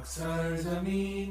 Assalamu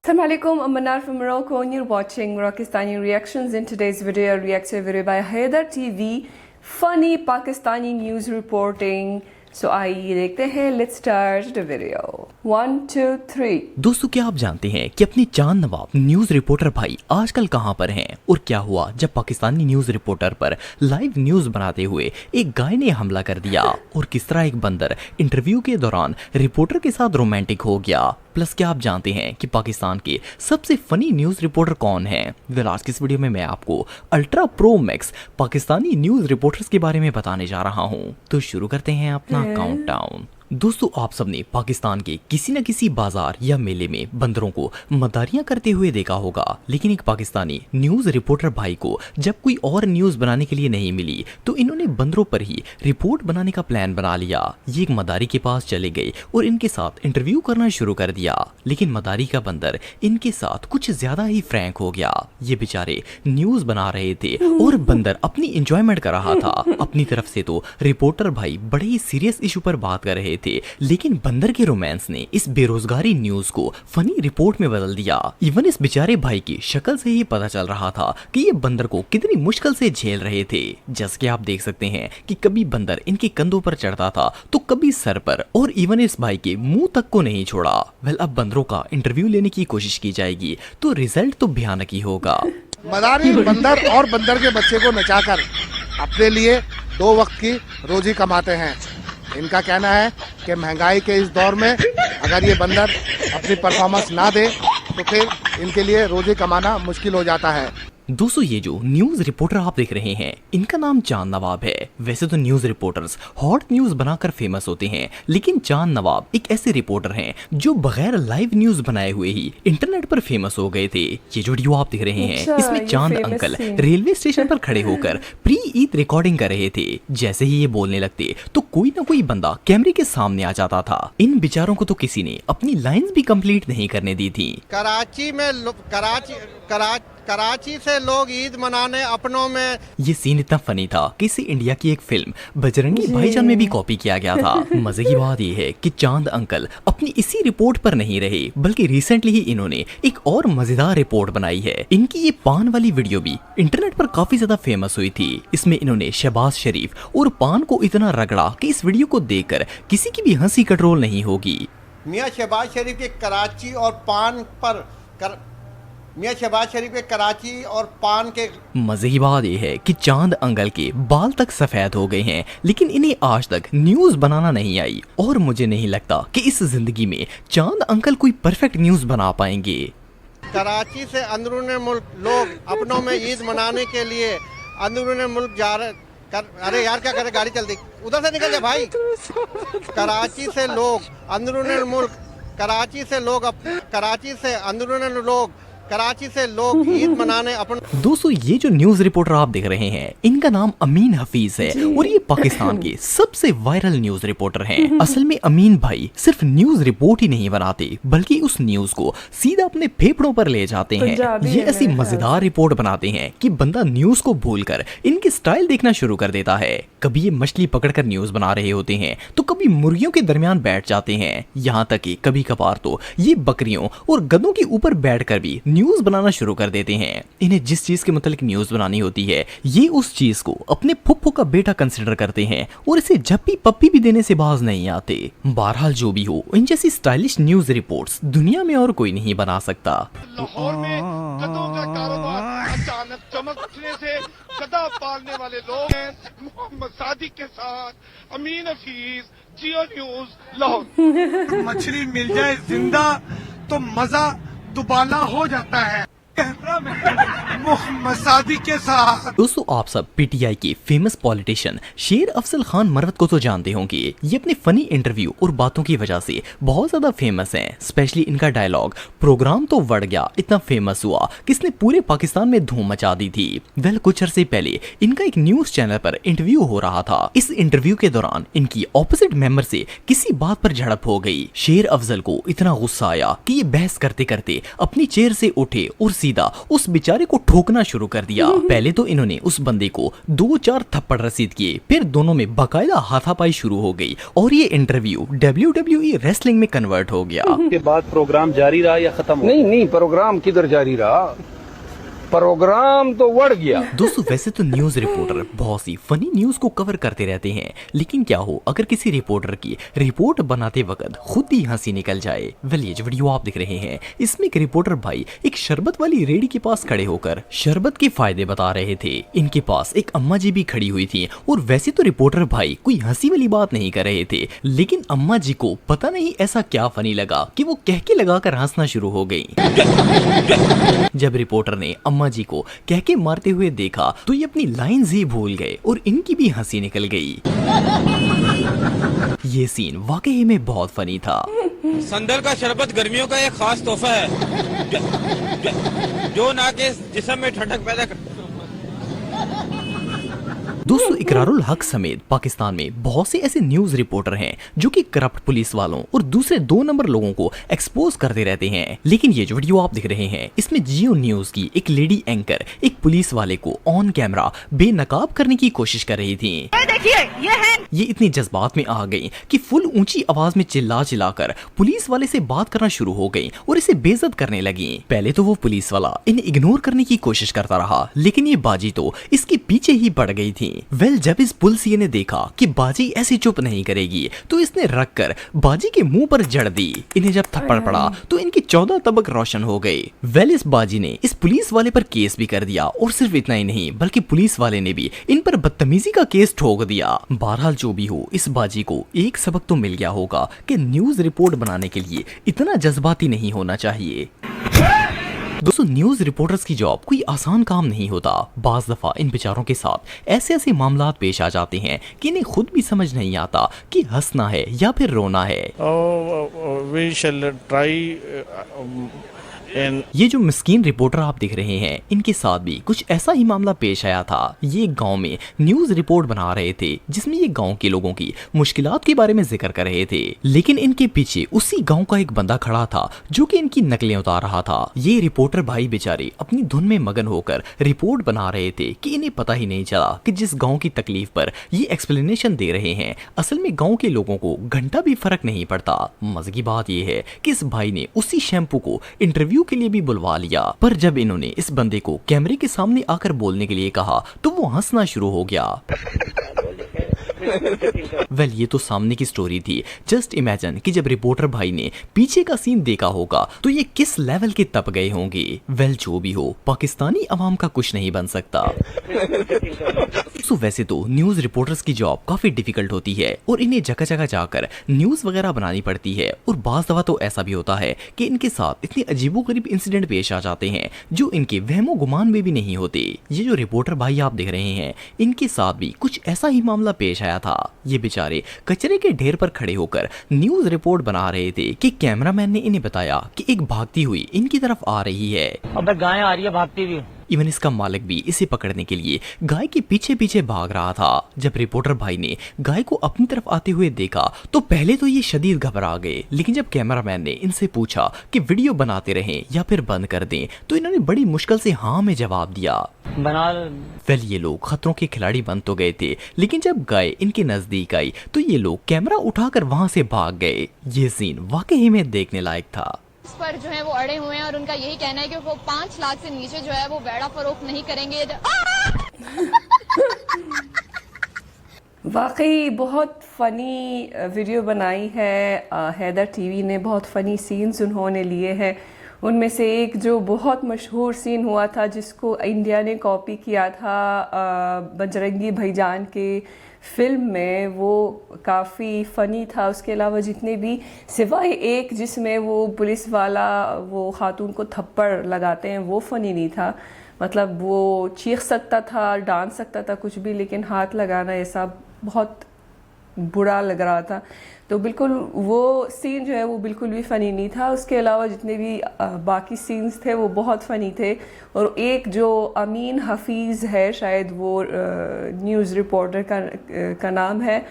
alaikum, I'm Manar from Morocco and you're watching Moroccastani Reactions. In today's video, I react to a video by Haidar TV, funny Pakistani news reporting. So आइए देखते हैं, let's start the video. 1, 2, 3. दोस्तों, क्या आप जानते हैं कि अपने चांद नवाब न्यूज रिपोर्टर भाई आजकल कहां पर हैं और क्या हुआ जब पाकिस्तानी न्यूज रिपोर्टर पर लाइव न्यूज बनाते हुए एक गाय ने हमला कर दिया और किस तरह एक बंदर इंटरव्यू के दौरान रिपोर्टर के साथ रोमांटिक हो गया। प्लस क्या आप जानते हैं कि पाकिस्तान के सबसे फनी न्यूज रिपोर्टर कौन है? वेल, आज की इस वीडियो में मैं आपको ultra pro max Pakistani news reporters के बारे में बताने जा रहा हूं। तो शुरू करते हैं अपना काउंटडाउन। दोस्तों, आप सबने पाकिस्तान के किसी न किसी बाजार या मेले में बंदरों को मदारियां करते हुए देखा होगा, लेकिन एक पाकिस्तानी न्यूज रिपोर्टर भाई को जब कोई और न्यूज बनाने के लिए नहीं मिली तो इन्होंने बंदरों पर ही रिपोर्ट बनाने का प्लान बना लिया। ये एक मदारी के पास चले गए और इनके साथ इंटरव्यू करना शुरू कर दिया, लेकिन मदारी का बंदर इनके साथ कुछ ज्यादा ही फ्रैंक हो गया। ये बेचारे न्यूज बना रहे थे और बंदर अपनी एंजॉयमेंट कर रहा था। अपनी तरफ से तो रिपोर्टर भाई बड़े ही सीरियस इशू पर बात कर रहे थे, लेकिन बंदर के रोमांस ने इस बेरोजगारी न्यूज को फनी रिपोर्ट में बदल दिया। इवन इस बेचारे भाई की शक्ल से ही पता चल रहा था कि ये बंदर को कितनी मुश्किल से झेल रहे थे। जैसे कि आप देख सकते हैं कि कभी बंदर इनके कंधों पर चढ़ता था तो कभी सर पर, और इवन इस भाई के मुंह तक को नहीं छोड़ा। वेल, अब बंदरों का इंटरव्यू लेने की कोशिश की जाएगी तो रिजल्ट तो भयानक ही होगा। मदारी बंदर और बंदर के बच्चे को नचाकर अपने लिए 2 वक्त की रोजी कमाते हैं। इनका कहना है कि महंगाई के इस दौर में अगर ये बंदर अपनी परफॉर्मेंस ना दे तो फिर इनके लिए रोजी कमाना मुश्किल हो जाता है। दोस्तों, ये जो न्यूज रिपोर्टर आप देख रहे हैं इनका नाम चांद नवाब है। वैसे तो न्यूज रिपोर्टर्स हॉट न्यूज बनाकर फेमस होते हैं, लेकिन चांद नवाब एक ऐसे रिपोर्टर हैं जो बगैर लाइव न्यूज बनाए हुए ही इंटरनेट पर फेमस हो गए थे। ये जो वीडियो आप देख रहे हैं इसमें चांद अंकल रेलवे स्टेशन पर खड़े होकर प्री ईद रिकॉर्डिंग कर रहे थे। जैसे ही ये बोलने लगते तो कोई ना कोई बंदा कैमरे के सामने आ जाता था। इन बेचारों को तो किसी ने अपनी लाइंस भी कंप्लीट नहीं करने दी थी। कराची से लोग ईद मनाने अपनों में। ये सीन इतना फनी था कि इसे इंडिया की एक फिल्म बजरंगी भाईजान में भी कॉपी किया गया था। मजे की बात ये है कि चांद अंकल अपनी इसी रिपोर्ट पर नहीं रहे, बल्कि रिसेंटली ही इन्होंने एक और मजेदार रिपोर्ट बनाई है। इनकी ये पान वाली वीडियो भी इंटरनेट पर काफी ज्यादा फेमस हुई थी। इसमें इन्होंने शहबाज शरीफ और पान को इतना रगड़ा कि इस वीडियो को देखकर किसी की भी हंसी कंट्रोल नहीं होगी। मियां शहबाज शरीफ के कराची और पान के मजे की बात यह है कि चांद अंकल के बाल तक सफेद हो गए हैं, लेकिन इन्हें आज तक न्यूज बनाना नहीं आई और मुझे नहीं लगता कि इस जिंदगी में चांद अंकल कोई परफेक्ट न्यूज बना पाएंगे। कराची से अंदरूनी मुल्क लोग अपनों में ईद मनाने के लिए अंदरूनी मुल्क जा रहे। अरे यार, क्या करे, गाड़ी चलती, उधर से निकल जा भाई। कराची से लोग ईद मनाने अपन। दोस्तों, ये जो न्यूज रिपोर्टर आप देख रहे हैं इनका नाम अमीन हफीज है और ये पाकिस्तान के सबसे वायरल न्यूज रिपोर्टर हैं। असल में अमीन भाई सिर्फ न्यूज रिपोर्ट ही नहीं बनाते, बल्कि उस न्यूज को सीधा अपने फेफड़ों पर ले जाते हैं। ये ऐसी मजेदार रिपोर्ट बनाते हैं कि बंदा न्यूज को भूलकर इनकी स्टाइल देखना शुरू कर देता है। कभी ये मछली पकड़कर न्यूज बना रहे होते हैं तो कभी मुर्गियों के दरमियान बैठ जाते हैं। यहाँ तक कि कभी कभार तो ये बकरियों और गधों के ऊपर बैठकर भी न्यूज बनाना शुरू कर देते हैं। इन्हें जिस चीज के मतलब न्यूज बनानी होती है ये उस चीज को अपने फुफ्फो का बेटा कंसिडर करते हैं और इसे झप्पी पप्पी भी देने से बाज नहीं आते। बहरहाल जो भी हो, इन जैसी स्टाइलिश न्यूज रिपोर्ट्स दुनिया में और कोई नहीं बना सकता। लाहौर में गधों का कारोबार अचानक चमकने से गधा पालने वाले लोग हैं। मोहम्मद सादिक के साथ अमीन हफीज, जियो न्यूज लाहौर। मछली मिल जाए जिंदा तो मजा दुबाला हो जाता है। मोहम्मद सादिक के साथ। दोस्तों, आप सब पीटीआई के फेमस पॉलिटिशियन शेर अफजल खान मरवत को तो जानते होंगे। ये अपने फनी इंटरव्यू और बातों की वजह से बहुत ज्यादा फेमस हैं। स्पेशली इनका डायलॉग प्रोग्राम तो बढ़ गया इतना फेमस हुआ कि इसने पूरे पाकिस्तान में धूम मचा दी थी। वेल, कुछ अरसे पहले इनका एक न्यूज चैनल पर इंटरव्यू हो रहा था। इस इंटरव्यू के दौरान इनकी ऑपोजिट मेंबर से किसी बात पर झड़प हो गई। शेर अफजल को इतना गुस्सा आया कि ये बहस करते करते अपनी चेयर से उठे और सीधा उस बेचारे को ठोकना शुरू कर दिया। पहले तो इन्होंने उस बंदे को 2-4 थप्पड़ रसीद किए, फिर दोनों में बकायदा हाथापाई शुरू हो गई और ये इंटरव्यू WWE रेसलिंग में कन्वर्ट हो गया। के बाद प्रोग्राम जारी रहा या खत्म हो? नहीं, प्रोग्राम किधर जारी रहा, प्रोग्राम तो बढ़ गया। दोस्तों वैसे तो न्यूज रिपोर्टर बहुत सी फनी न्यूज को कवर करते रहते हैं, लेकिन क्या हो अगर किसी रिपोर्टर की रिपोर्ट बनाते वक्त खुद ही हंसी निकल जाए। वेल ये जो वीडियो आप देख रहे हैं इसमें एक रिपोर्टर भाई एक शरबत वाली रेडी के पास खड़े होकर शरबत के फायदे बता रहे थे। इनके पास एक अम्मा जी भी खड़ी हुई थी और वैसे तो रिपोर्टर भाई कोई हंसी वाली बात नहीं कर रहे थे, लेकिन अम्मा जी को पता नहीं ऐसा क्या फनी लगा कि वो कहके लगाकर हंसना शुरू हो गई। जब रिपोर्टर ने अम्मा जी को कहके मारते हुए देखा तो ये अपनी लाइन्स ही भूल गए और इनकी भी हंसी निकल गई। ये सीन वाकई में बहुत फनी था। संदल का शरबत गर्मियों का एक खास तोहफा है जो ना के जिस्म में ठंडक पैदा कर। दोस्तों इकरारुल हक समेत पाकिस्तान में बहुत से ऐसे न्यूज रिपोर्टर हैं जो कि करप्ट पुलिस वालों और दूसरे 2 नंबर लोगों को एक्सपोज करते रहते हैं। लेकिन ये जो वीडियो आप देख रहे हैं इसमें जियो न्यूज की एक लेडी एंकर एक पुलिस वाले को ऑन कैमरा बेनकाब करने की कोशिश कर रही थी। देखिए ये इतनी जज्बात में आ गई कि फुल ऊंची आवाज में चिल्लाकर पुलिस वाले से बात करना शुरू हो गई और इसे बेइज्जत करने लगी। पहले तो वो पुलिस वाला इन्हें इग्नोर करने की कोशिश करता रहा, लेकिन ये बाजी तो इसके पीछे ही पड़ गई थी। वेल जब इस पुलिसिये ने देखा कि बाजी ऐसी चुप नहीं करेगी तो इसने रखकर बाजी के मुंह पर जड़ दी। इन्हें जब थप्पड़ पड़ा तो इनकी 14 तबक रोशन हो गए। वेल इस बाजी ने इस पुलिस वाले पर केस भी कर दिया और सिर्फ इतना ही नहीं बल्कि पुलिस वाले ने भी इन पर बदतमीजी का केस ठोक दिया। बहरहाल जो भी हो इस बाजी को एक सबक तो मिल गया होगा कि न्यूज रिपोर्ट बनाने के लिए इतना जज्बाती नहीं होना चाहिए। दोस्तों न्यूज रिपोर्टर्स की जॉब कोई आसान काम नहीं होता। बाज दफा इन बेचारों के साथ ऐसे ऐसे मामला पेश आ जाते हैं कि इन्हें खुद भी समझ नहीं आता कि हंसना है या फिर रोना है। We shall try ये जो मिस्कीन रिपोर्टर आप देख रहे हैं इनके साथ भी कुछ ऐसा ही मामला पेश आया था। ये गांव में न्यूज रिपोर्ट बना रहे थे जिसमें ये गांव के लोगों की मुश्किलात के बारे में जिक्र कर रहे थे, लेकिन इनके पीछे उसी गांव का एक बंदा खड़ा था जो कि इनकी नकलें उतार रहा था। ये रिपोर्टर भाई बेचारे अपनी धुन में मगन होकर रिपोर्ट बना रहे थे कि इन्हें पता ही नहीं चला कि जिस गाँव की तकलीफ पर ये एक्सप्लेनेशन दे रहे हैं असल में गाँव के लोगों को घंटा भी फर्क नहीं पड़ता। मजे की बात यह है कि इस भाई ने उसी शैम्पू को इंटरव्यू के लिए भी बुलवा लिया, पर जब इन्होंने इस बंदे को कैमरे के सामने आकर बोलने के लिए कहा तो वो हंसना शुरू हो गया। वेल ये तो सामने की स्टोरी थी। जस्ट इमेजिन कि जब रिपोर्टर भाई ने पीछे का सीन देखा होगा तो ये किस लेवल के तप गए होंगे। वेल जो भी हो पाकिस्तानी अवाम का कुछ नहीं बन सकता। सो वैसे तो न्यूज रिपोर्टर्स की जॉब काफी डिफिकल्ट होती है और इन्हें जगह जगह जाकर न्यूज वगैरह बनानी पड़ती है, और बाज दफा तो ऐसा भी होता है कि इनके साथ इतने अजीबोगरीब इंसिडेंट पेश आ जाते हैं जो इनके वहमो गुमान में भी नहीं होते। ये जो रिपोर्टर भाई आप देख रहे हैं इनके साथ भी कुछ ऐसा ही मामला पेश आया था। ये बेचारे कचरे के ढेर पर खड़े होकर न्यूज रिपोर्ट बना रहे थे कि कैमरामैन ने इन्हें बताया कि एक भागती हुई इनकी तरफ आ रही है। अब गाय आ रही है भागती हुई। इवन इसका मालिक भी इसे पकड़ने के लिए गाय के पीछे पीछे भाग रहा था। जब रिपोर्टर भाई ने गाय को अपनी तरफ आते हुए देखा तो पहले तो ये शदीद घबरा गए, लेकिन जब कैमरामैन ने इनसे पूछा कि वीडियो बनाते रहें या फिर बंद कर दें तो इन्होंने बड़ी मुश्किल से हाँ में जवाब दिया। वेल ये लोग खतरों के खिलाड़ी बन तो गए थे, लेकिन जब गाय इनके नजदीक आई तो ये लोग कैमरा उठाकर वहां से भाग गए। ये सीन वाकई में देखने लायक था। पर जो है वो अड़े हुए हैं और उनका यही कहना है कि वो 5 लाख से नीचे जो है वो बेड़ा फरोख्त नहीं करेंगे। वाकई बहुत फ़नी वीडियो बनाई है हैदर टीवी ने। बहुत फ़नी सीन्स उन्होंने लिए हैं। उनमें से एक जो बहुत मशहूर सीन हुआ था जिसको इंडिया ने कॉपी किया था बजरंगी भाईजान के फिल्म में, वो काफ़ी फ़नी था। उसके अलावा जितने भी सिवाय एक जिसमें वो पुलिस वाला वो खातून को थप्पड़ लगाते हैं वो फ़नी नहीं था। मतलब वो चीख सकता था, डांस सकता था, कुछ भी, लेकिन हाथ लगाना ऐसा बहुत बुरा लग रहा था। तो बिल्कुल वो सीन जो है वो बिल्कुल भी फ़नी नहीं था। उसके अलावा जितने भी बाकी सीन्स थे वो बहुत फ़नी थे। और एक जो अमीन हफीज़ है, शायद वो न्यूज़ रिपोर्टर का नाम है,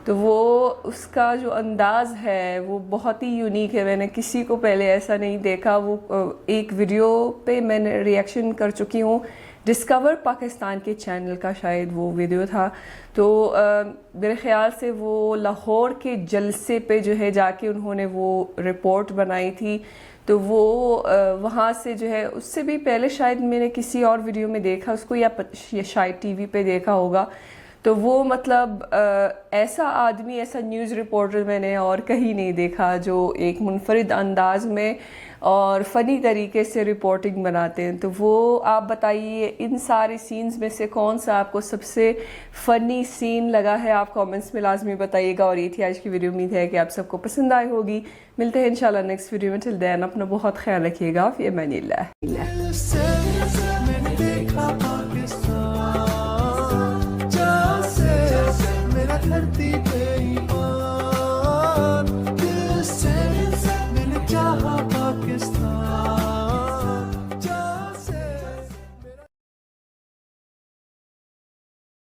तो वो उसका जो अंदाज़ है वो बहुत ही यूनिक है। मैंने किसी को पहले ऐसा नहीं देखा। वो एक वीडियो पे मैंने रिएक्शन कर चुकी हूँ, डिस्कवर पाकिस्तान के चैनल का शायद वो वीडियो था। तो मेरे ख़्याल से वो लाहौर के जलसे पे जो है जाके उन्होंने वो रिपोर्ट बनाई थी। तो वो वहाँ से जो है, उससे भी पहले शायद मैंने किसी और वीडियो में देखा उसको, या शायद टीवी पे देखा होगा। तो वो मतलब ऐसा आदमी, ऐसा न्यूज़ रिपोर्टर मैंने और कहीं नहीं देखा जो एक मुनफरिद अंदाज में और फ़नी तरीके से रिपोर्टिंग बनाते हैं। तो वो आप बताइए इन सारे सीन्स में से कौन सा आपको सबसे फ़नी सीन लगा है? आप कमेंट्स में लाजमी बताइएगा। और ये थी आज की वीडियो। उम्मीद है कि आप सबको पसंद आई होगी। मिलते हैं इंशाल्लाह नेक्स्ट वीडियो में। टिल देन अपना बहुत ख्याल रखिएगा। फ़ी अमानिल्लाह।